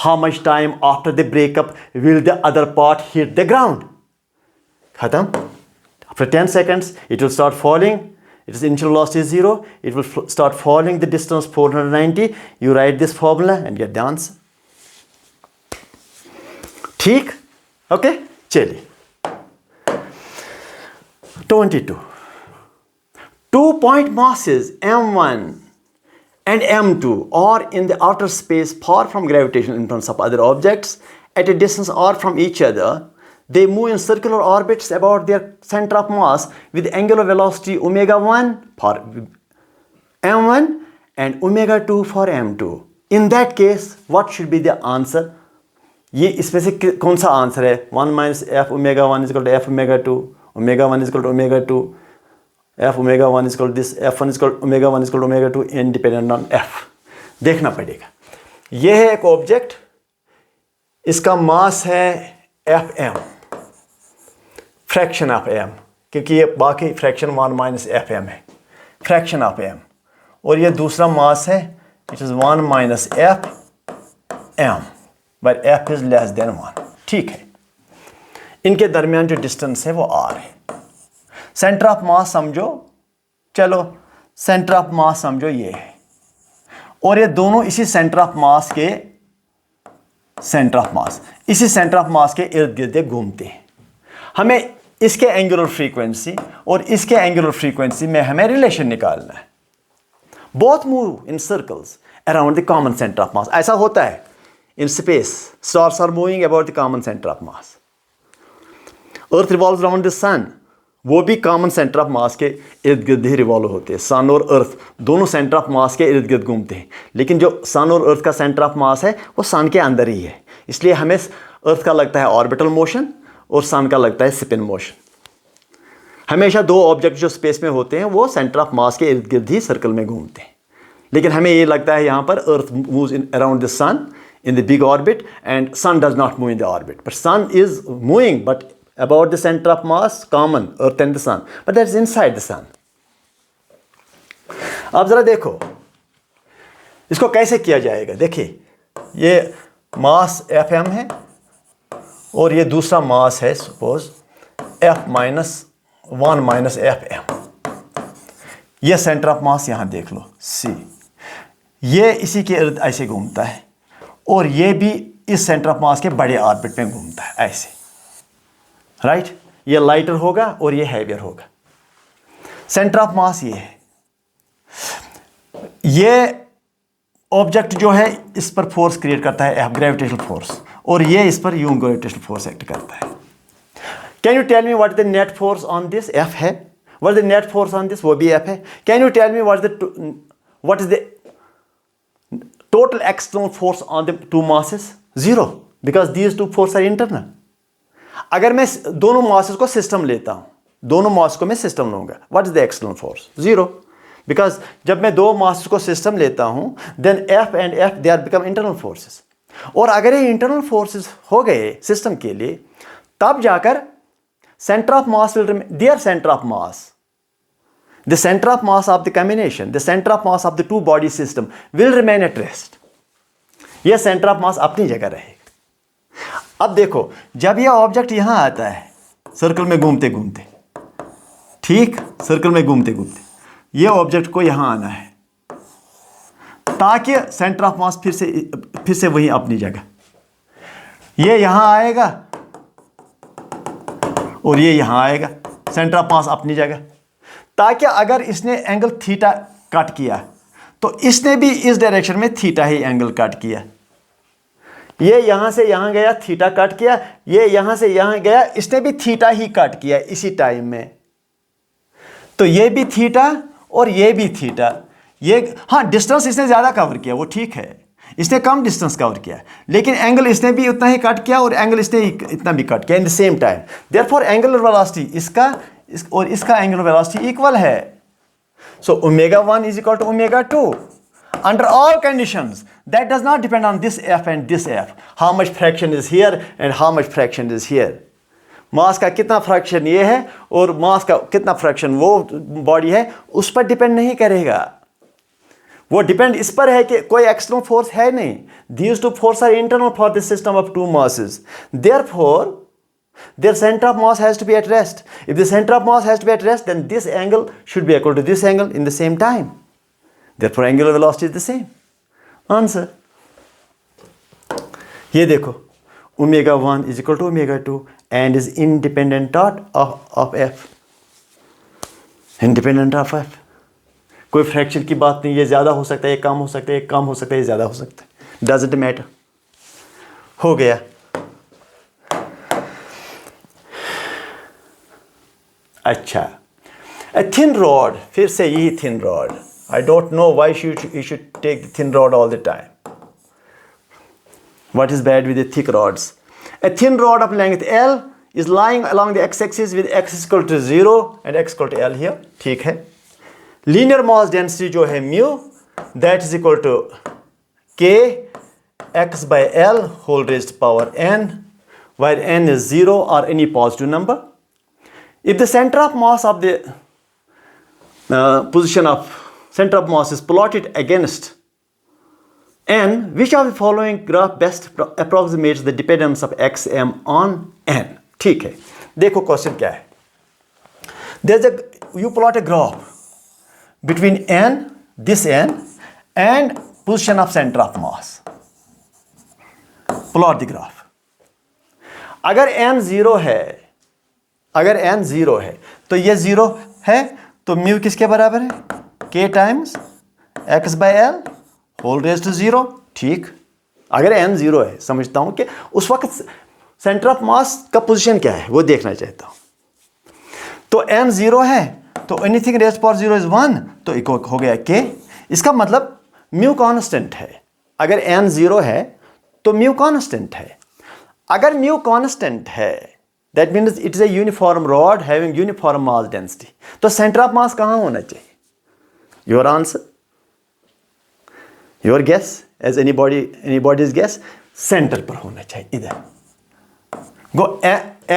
How much time after the breakup will the other part hit the ground? Khatam. After 10 seconds, it will start falling. Its initial velocity is 0. It will start falling the distance 490. You write this formula and get the answer. ठीक, ओके, चलिए। 22. 2 point masses m1 and m2 are in the outer space far from gravitational influence of other objects at a distance r from each other. They move in circular orbits about their center of mass with angular velocity omega1 for m1 and omega2 for m2. In that case, what should be the answer? ये इसमें से कौन सा आंसर है? 1 minus F omega 1 is equal to F omega 2, omega 1 is equal to omega 2, F omega 1 is equal to this, F 1 is equal omega 1 is equal to omega 2 independent on F. देखना पड़ेगा। ये है एक ऑब्जेक्ट, इसका मास है F M, fraction of M, क्योंकि ये बाकी फ्रैक्शन 1 माइनस एफ एम है, फ्रैक्शन ऑफ एम। और ये दूसरा मास है, it is 1 minus F M, but F is less than 1। ठीक है, इनके दरमियान जो डिस्टेंस है वो आर है। सेंटर ऑफ मास समझो, चलो सेंटर ऑफ मास समझो ये है, और ये दोनों इसी सेंटर ऑफ मास के इसी सेंटर ऑफ मास के इर्द गिर्द घूमते हैं। हमें इसके एंगुलर फ्रीक्वेंसी और इसके एंगुलर फ्रीक्वेंसी में हमें रिलेशन निकालना है। Both move in circles around the common centre of मास। ऐसा होता है in space, stars are moving about the common center of mass. Earth revolves around the sun, वो भी कॉमन सेंटर ऑफ मास के इर्द गिर्द ही रिवॉल्व होते हैं। सन और अर्थ दोनों सेंटर ऑफ मास के इर्द गिर्द घूमते हैं, लेकिन जो सन और अर्थ का सेंटर ऑफ मास है वो सन के अंदर ही है, इसलिए हमें अर्थ का लगता है ऑर्बिटल मोशन और सन का लगता है स्पिन मोशन। हमेशा दो ऑब्जेक्ट जो स्पेस में होते हैं वो सेंटर ऑफ मास के इर्द गिर्द ही सर्कल में घूमते हैं, लेकिन हमें ये लगता है यहाँ पर earth moves in around the sun in the big orbit and sun does not move in the orbit, but sun is moving but about the center of mass common earth and the sun, but that is inside the sun. अब जरा देखो इसको कैसे किया जाएगा। देखिए ये मास एफ एम है और ये दूसरा मास है suppose F minus 1 minus F M. ये सेंटर ऑफ मास यहां देख लो सी, ये इसी के इर्द ऐसे घूमता है और ये भी इस सेंटर ऑफ मास के बड़े ऑर्बिट में घूमता है ऐसे, राइट। ये लाइटर होगा और ये हैवियर होगा। सेंटर ऑफ मास ये है। ये ऑब्जेक्ट जो है इस पर फोर्स क्रिएट करता है एफ, ग्रेविटेशनल फोर्स, और ये इस पर यूं ग्रेविटेशनल फोर्स एक्ट करता है। Can you tell me what is the net force on this? F है। What is the net force on this? वो भी एफ है। Can you tell me what is the total external force on the two masses? Zero, because these two forces are internal. अगर मैं दोनों masses को सिस्टम लेता हूं, दोनों मास को मैं सिस्टम लूंगा, what is the external force? Zero, because जब मैं दो मासेस को सिस्टम लेता हूं then F and F they are become internal forces. और अगर ये इंटरनल फोर्सेस हो गए सिस्टम के लिए, तब जाकर centre of mass will remain there centre of mass, the center of mass of the combination, the center of mass of the two body system will remain at rest. यह सेंटर ऑफ मास अपनी जगह रहेगा। अब देखो, जब यह ऑब्जेक्ट यहां आता है सर्कल में घूमते घूमते, ठीक, सर्कल में घूमते घूमते, यह ऑब्जेक्ट को यहां आना है ताकि सेंटर ऑफ मास फिर से वही अपनी जगह, यह यहां आएगा और ये यहां आएगा, सेंटर ऑफ मास अपनी जगह, ताकि अगर इसने एंगल थीटा कट किया तो इसने भी इस डायरेक्शन में थीटा ही एंगल कट किया। ये यहां से यहां गया, थीटा कट किया, ये यहां से यहां गया, इसने भी थीटा ही कट किया इसी टाइम में। तो ये भी थीटा और ये भी थीटा। ये हाँ, डिस्टेंस इसने ज्यादा कवर किया, वो ठीक है, इसने कम डिस्टेंस कवर किया, लेकिन एंगल इसने भी उतना ही कट किया और एंगल इसने इतना भी कट किया in the same time. Therefore angular velocity इसका और इसका एंगुलर वेलोसिटी इक्वल है। So ω1 is equal to ω2 under all conditions. That does not depend on this f and this f. How much fraction is here and how much fraction is here. मास का कितना फ्रैक्शन ये है और मास का कितना फ्रैक्शन वो बॉडी है, उस पर डिपेंड नहीं करेगा। वो डिपेंड इस पर है कि कोई एक्सटर्नल फोर्स है नहीं। These two forces are internal for the system of two masses. Therefore, their center of mass has to be at rest. If the center of mass has to be at rest, then this angle should be equal to this angle in the same time. Therefore, angular velocity is the same. Answer. ये देखो, ω1 is equal to ω2 and is independent of f. Independent of f. कोई फ्रैक्शन की बात नहीं, ये ज़्यादा हो सकता है, ये कम हो सकता है, ये कम हो सकता है, ये ज़्यादा हो सकता है। Doesn't matter. हो गया। अच्छा, a thin rod, फिर से यही thin rod. I don't know why you should take the thin rod all the time. What is bad with the thick rods? A thin rod of length L is lying along the x-axis with x is equal to 0 and x equal to L here. ठीक है। Linear mass density जो है mu, that is equal to K x by L whole raised to power n, where n is 0 or any positive number. If the center of mass of the position of center of mass is plotted against n, which of the following graph best approximates the dependence of xm on n? ठीक है, देखो क्वेश्चन क्या है। You plot a graph between n, this n, and position of center of mass. Plot the graph. अगर n 0 है, अगर n 0 है तो ये 0 है, तो म्यू किसके बराबर है? k times x by L whole raise to 0। ठीक, अगर n 0 है, समझता हूं कि उस वक्त सेंटर ऑफ मास का पोजीशन क्या है वो देखना चाहता हूं। तो n 0 है तो एनीथिंग रेज पावर 0 इज 1, तो इक्वल हो गया k। इसका मतलब म्यू कांस्टेंट है। अगर n 0 है तो म्यू कांस्टेंट है। अगर म्यू कांस्टेंट है, that means it is a uniform rod having uniform mass density. तो center of mass कहाँ होना चाहिए? Your answer, your guess, as anybody's guess, center पर होना चाहिए, इधर। Go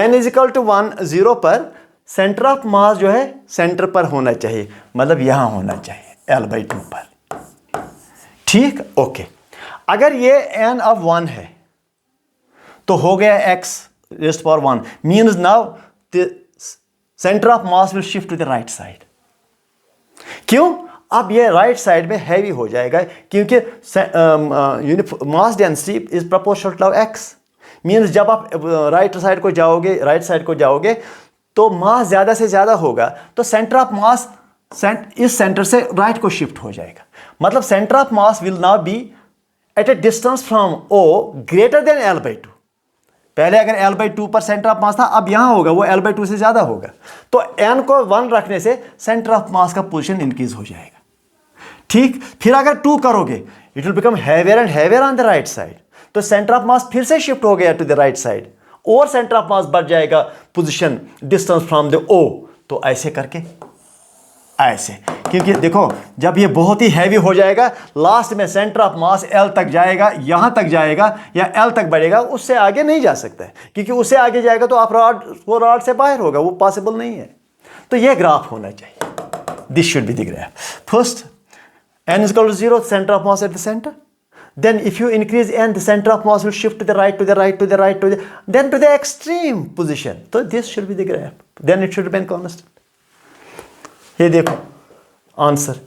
n is equal to 1 0 पर center of mass जो है center पर होना चाहिए, मतलब यहाँ होना चाहिए L/2 पर। ठीक, ओके। अगर ये n of 1 है तो हो गया x raised to power 1, means now the centre of mass will shift to the right side. क्यों? अब ये राइट साइड में हैवी हो जाएगा, क्योंकि mass density is proportional to x. Means जब आप राइट साइड को जाओगे तो मास ज़्यादा से ज़्यादा होगा, तो सेंटर ऑफ मास इस सेंटर से राइट को शिफ्ट हो जाएगा। मतलब centre of mass will now be at a distance from O greater than L/2। पहले अगर L/2 पर सेंटर ऑफ मास था, अब यहां होगा वो L/2 से ज्यादा होगा, तो n को 1 रखने से सेंटर ऑफ मास का पोजीशन इंक्रीज हो जाएगा। ठीक, फिर अगर 2 करोगे it will become heavier and heavier on the right side, तो सेंटर ऑफ मास फिर से शिफ्ट हो गया टू द राइट साइड, और सेंटर ऑफ मास बढ़ जाएगा position distance from the O। तो ऐसे करके ऐसे, क्योंकि देखो जब ये बहुत ही हैवी हो जाएगा, लास्ट में सेंटर ऑफ मास L तक जाएगा, यहां तक जाएगा या L तक बढ़ेगा, उससे आगे नहीं जा सकता है, क्योंकि उससे आगे जाएगा तो आप रॉड से बाहर होगा, वो पॉसिबल नहीं है। तो ये ग्राफ होना चाहिए, this should be the graph. First n is equal to 0, center of mass at the center. Then if you increase n, the center of mass will shift to the right, to the right, to the right, then to the extreme position. So this should be the graph. Then it should remain constant. ये देखो answer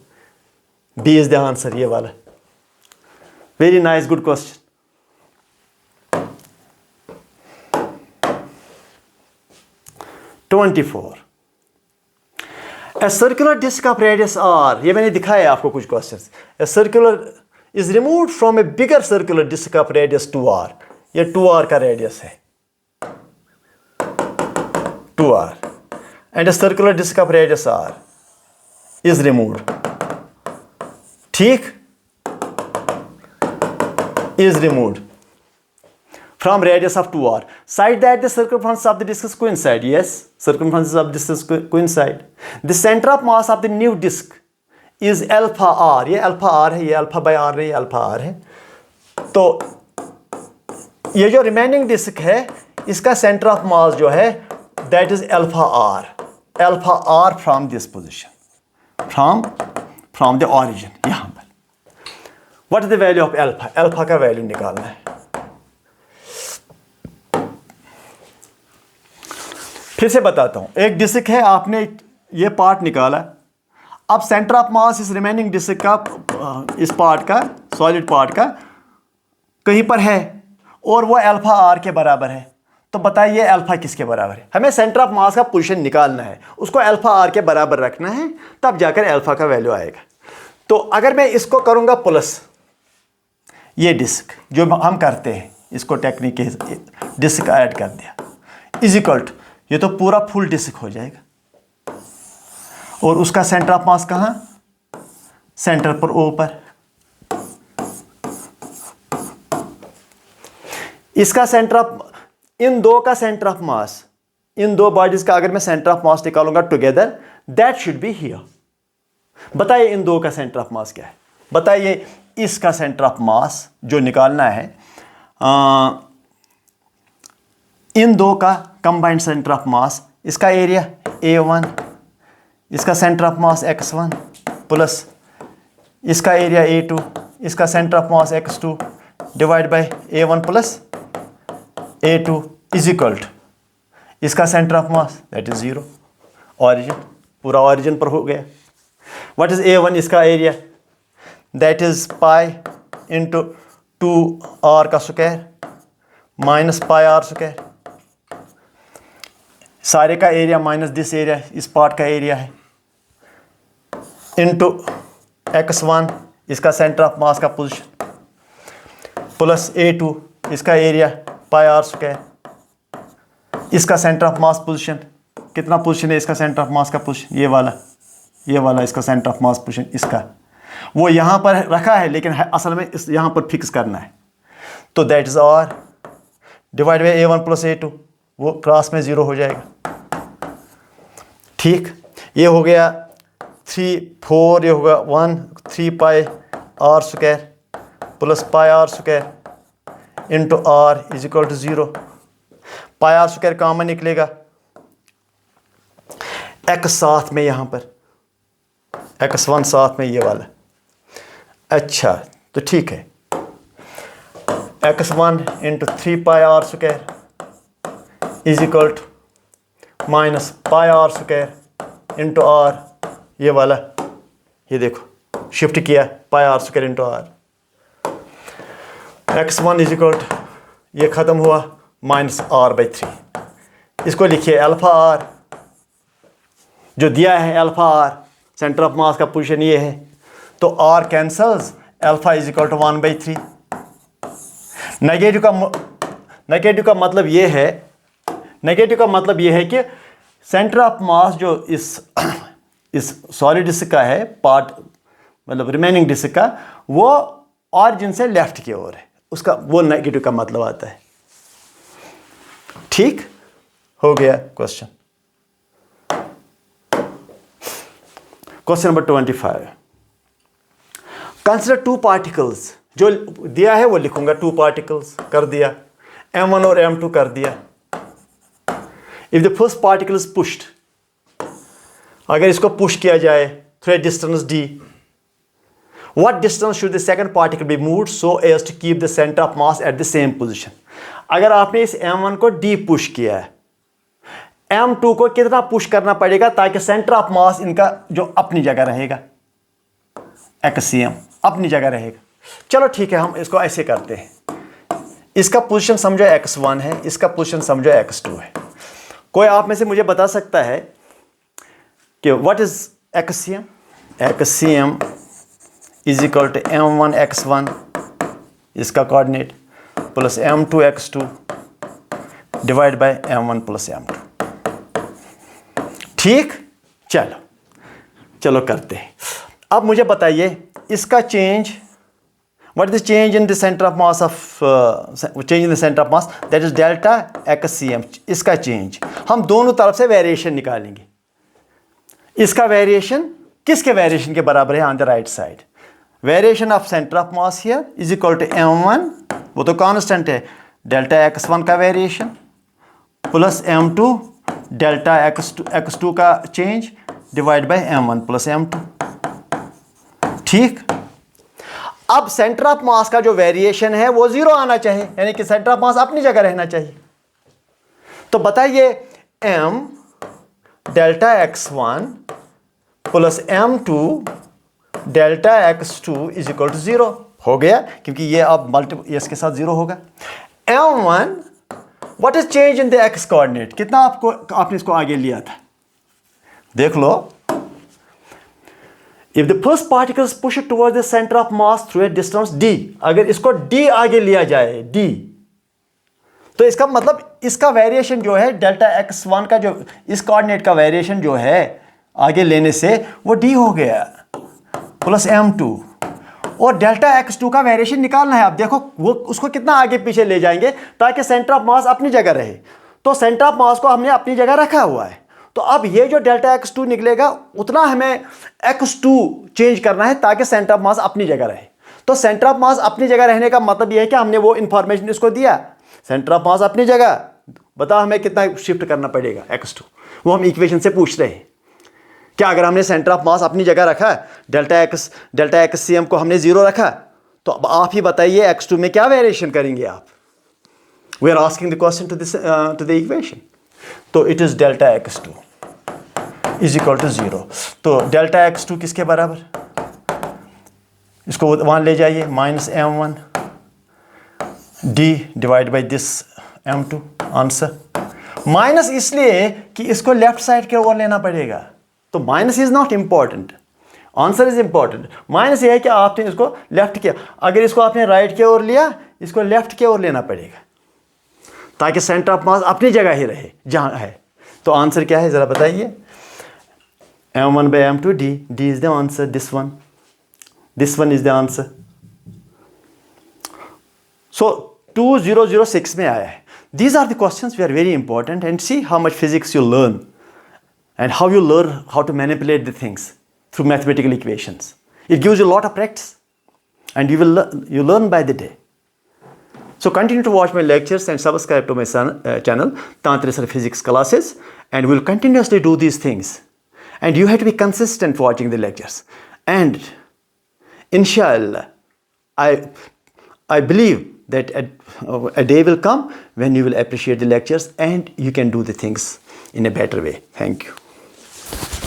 B is the answer, ये वाला। Very nice, good question. (24) A circular disc of radius r, ये मैंने दिखाया आपको कुछ questions. A circular is removed from a bigger circular disc of radius 2r, ये 2r का रेडियस है, 2r, and a circular disc of radius r is removed, ठीक, is removed from radius of 2r, such that the circumference of the disc is coincide. Yes, circumferences of disc is coincide. The center of mass of the new disc is alpha r, ये alpha r है, ये alpha by r नहीं, alpha r है। तो ये जो रिमेनिंग डिस्क है इसका सेंटर ऑफ मास जो है that is alpha r from this position, from the origin. यहां पर what is the value of alpha, alpha का वैल्यू निकालना है। फिर से बताता हूं, एक डिस्क है, आपने ये पार्ट निकाला, अब सेंटर ऑफ मास इस रिमेनिंग डिस्क का, इस पार्ट का, सॉलिड पार्ट का कहीं पर है और वो अल्फा आर के बराबर है। तो बताइए अल्फा किसके बराबर है? हमें सेंटर ऑफ मास का पोजीशन निकालना है, उसको अल्फा आर के बराबर रखना है, तब जाकर अल्फा का वैल्यू आएगा। तो अगर मैं इसको करूंगा प्लस, ये डिस्क जो हम करते हैं इसको टेक्निक डिस्क ऐड कर दिया, इज इक्वल टू, ये तो पूरा फुल डिस्क हो जाएगा, और उसका सेंटर ऑफ मास कहां? सेंटर पर O पर। इसका सेंटर ऑफ, इन दो का सेंटर ऑफ मास, इन दो बॉडीज का अगर मैं सेंटर ऑफ मास निकालूंगा together, that should be here. बताइए इन दो का सेंटर ऑफ मास क्या है? बताइए इसका सेंटर ऑफ मास जो निकालना है, इन दो का कंबाइंड सेंटर ऑफ मास, इसका एरिया A1, इसका सेंटर ऑफ मास x1 प्लस इसका एरिया A2, इसका centre of mass x2 divide by A1 plus A2 is equal to इसका centre of mass that is 0, origin, पूरा ऑरिजिन पर हो गया। What is A1? इसका area that is pi into 2r का square minus pi r square, सारे का एरिया माइनस दिस एरिया, इस पार्ट का एरिया है, इंटू x1 इसका सेंटर ऑफ मास का पोजीशन प्लस A2 इसका एरिया पाई r स्क्वायर, इसका सेंटर ऑफ मास पोजीशन, कितना पोजीशन है इसका सेंटर ऑफ मास का पोजीशन? ये वाला इसका सेंटर ऑफ मास पोजीशन, इसका वो यहाँ पर रखा है लेकिन असल में इस यहाँ पर फिक्स करना है। तो that is r divide by A1 plus A2, वो क्रॉस में 0 हो जाएगा। ठीक, ये हो गया 3 4, ये होगा 1 3 pi r square plus pi r square into r is equal to 0। Pi r square common निकलेगा, x साथ में, यहाँ पर x1 साथ में, ये वाला। अच्छा तो ठीक है, x1 into 3 pi r square is equal to minus pi r square into r, ये वाला, ये देखो शिफ्ट किया, pi r square into r. x1 is equal to, ये ख़त्म हुआ, माइनस आर बाई 3। इसको लिखिए अल्फा आर, जो दिया है alpha r, centre of mass का पोजीशन ये है, तो r cancels, alpha is equal to 1/3। Negative का मतलब ये है, नेगेटिव का मतलब ये है कि सेंटर ऑफ मास जो इस सॉलिड डिस्क का है, पार्ट मतलब रिमेनिंग डिस्क का, वो ऑरिजिन से लेफ्ट की ओर है, उसका वो नेगेटिव का मतलब आता है। ठीक हो गया question. Question number 25, consider two particles, जो दिया है वो लिखूंगा, टू पार्टिकल्स कर दिया, m1 और m2 कर दिया। If the first particle is pushed, अगर इसको पुश किया जाए through a distance d, what distance should the second particle be moved so as to keep the centre of mass at the same position. अगर आपने इस m1 को d पुश किया है, m2 को कितना पुश करना पड़ेगा ताकि सेंटर ऑफ मास इनका जो अपनी जगह रहेगा, xcm अपनी जगह रहेगा। चलो ठीक है, हम इसको ऐसे करते हैं, इसका पोजीशन समझो x1 है, इसका पोजीशन समझो x2 है। कोई आप में से मुझे बता सकता है कि what is xcm? xcm is equal to m1 x1 इसका coordinate plus m2 x2 divide by m1 plus m2। ठीक, चलो करते हैं। अब मुझे बताइए इसका change, what is the change in the centre of mass of change in the centre of mass, that is delta xcm। इसका चेंज हम दोनों तरफ से वेरिएशन निकालेंगे। इसका वेरिएशन किसके वेरिएशन के बराबर है? On the right side, variation of centre of mass here is equal to m1, वो तो कांस्टेंट है, डेल्टा x1 का variation plus m2 delta x2 का change divide by m1 plus m2। ठीक, अब सेंटर ऑफ मास का जो वेरिएशन है वो जीरो आना चाहिए, यानी कि सेंटर ऑफ मास अपनी जगह रहना चाहिए। तो बताइए m delta x1 plus m2 delta x2 is equal to 0 हो गया, क्योंकि ये अब मल्टीपल इसके साथ 0 होगा। m1 what is change in the x coordinate, कितना आपने इसको आगे लिया था, देख लो। If the first particle is pushed toward the centre of mass through a distance d, अगर इसको d आगे लिया जाए, d, तो इसका मतलब इसका वेरिएशन जो है डेल्टा x1 का, जो इस कोऑर्डिनेट का वेरिएशन जो है आगे लेने से वो d हो गया प्लस m2, और डेल्टा x2 का वेरिएशन निकालना है। अब देखो वो उसको कितना आगे पीछे ले जाएंगे ताकि सेंटर ऑफ मास अपनी जगह रहे। तो सेंटर ऑफ मास को हमने अपनी जगह रखा हुआ है, तो अब ये जो डेल्टा x2 निकलेगा उतना हमें x2 चेंज करना है ताकि सेंटर ऑफ मास अपनी जगह रहे। तो सेंटर ऑफ मास अपनी जगह रहने का मतलब यह है कि हमने वो इंफॉर्मेशन इसको दिया, सेंटर ऑफ मास अपनी जगह, बताओ हमें कितना शिफ्ट करना पड़ेगा x2, वो हम इक्वेशन से पूछ रहे हैं। क्या अगर हमने सेंटर ऑफ मास अपनी जगह रखा, डेल्टा xcm को हमने 0 रखा, तो अब आप ही बताइए x2 में क्या वेरिएशन करेंगे आप? We are asking the question to the equation. तो it is delta x2 is equal to 0। तो डेल्टा x2 किसके बराबर, इसको वहां ले जाइए, minus m1 d divide by this m2। Answer minus इसलिए कि इसको लेफ्ट साइड की ओर लेना पड़ेगा, तो minus is not important, answer is important. Minus ये है कि आपने इसको लेफ्ट किया, अगर इसको आपने राइट की ओर लिया, इसको लेफ्ट की ओर लेना पड़ेगा ताकि सेंटर ऑफ मास अपनी जगह ही रहे जहां है। तो आंसर क्या है जरा बताइए? m1 by m2 d is the answer, this one is the answer। so 2006 में आया है। These are the questions we are very important, and see how much physics you learn and how you learn how to manipulate the things through mathematical equations. It gives you a lot of practice and you learn by the day. So continue to watch my lectures and subscribe to my channel Tantrisar Physics classes, and we will continuously do these things, and you have to be consistent watching the lectures, and inshallah I believe that a day will come when you will appreciate the lectures and you can do the things in a better way. Thank you.